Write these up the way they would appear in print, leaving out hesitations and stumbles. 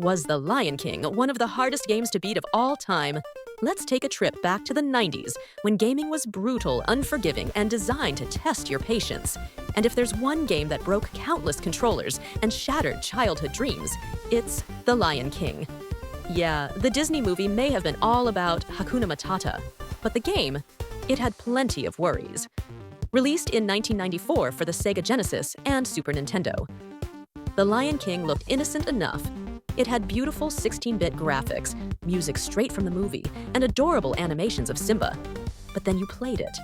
Was The Lion King one of the hardest games to beat of all time? Let's take a trip back to the 90s, when gaming was brutal, unforgiving, and designed to test your patience. And if there's one game that broke countless controllers and shattered childhood dreams, it's The Lion King. Yeah, the Disney movie may have been all about Hakuna Matata, but the game, it had plenty of worries. Released in 1994 for the Sega Genesis and Super Nintendo, The Lion King looked innocent enough. It had beautiful 16-bit graphics, music straight from the movie, and adorable animations of Simba. But then you played it,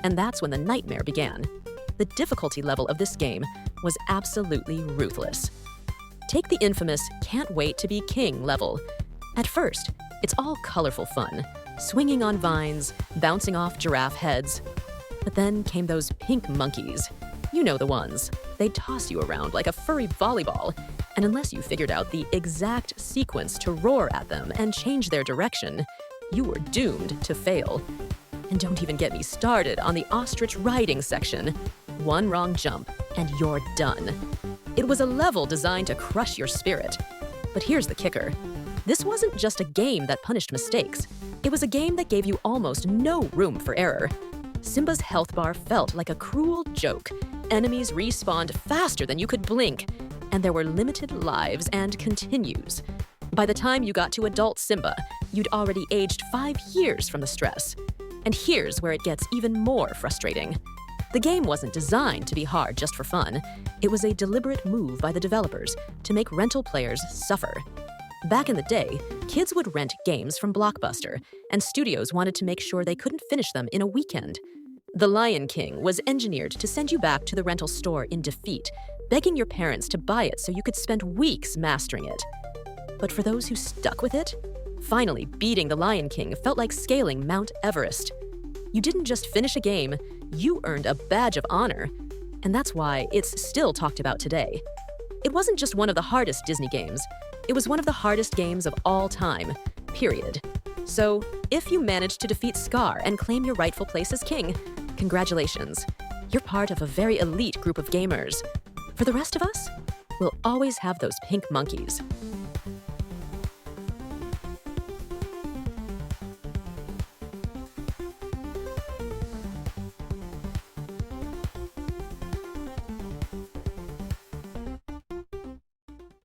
and that's when the nightmare began. The difficulty level of this game was absolutely ruthless. Take the infamous Can't Wait to Be King level. At first, it's all colorful fun, swinging on vines, bouncing off giraffe heads. But then came those pink monkeys. You know the ones. They'd toss you around like a furry volleyball, and unless you figured out the exact sequence to roar at them and change their direction, you were doomed to fail. And don't even get me started on the ostrich-riding section. One wrong jump, and you're done. It was a level designed to crush your spirit. But here's the kicker. This wasn't just a game that punished mistakes. It was a game that gave you almost no room for error. Simba's health bar felt like a cruel joke. Enemies respawned faster than you could blink, and there were limited lives and continues. By the time you got to adult Simba, you'd already aged 5 years from the stress. And here's where it gets even more frustrating. The game wasn't designed to be hard just for fun. It was a deliberate move by the developers to make rental players suffer. Back in the day, kids would rent games from Blockbuster, and studios wanted to make sure they couldn't finish them in a weekend. The Lion King was engineered to send you back to the rental store in defeat, begging your parents to buy it so you could spend weeks mastering it. But for those who stuck with it, finally beating The Lion King felt like scaling Mount Everest. You didn't just finish a game, you earned a badge of honor. And that's why it's still talked about today. It wasn't just one of the hardest Disney games, it was one of the hardest games of all time, period. So, if you managed to defeat Scar and claim your rightful place as king, congratulations. You're part of a very elite group of gamers. For the rest of us, we'll always have those pink monkeys.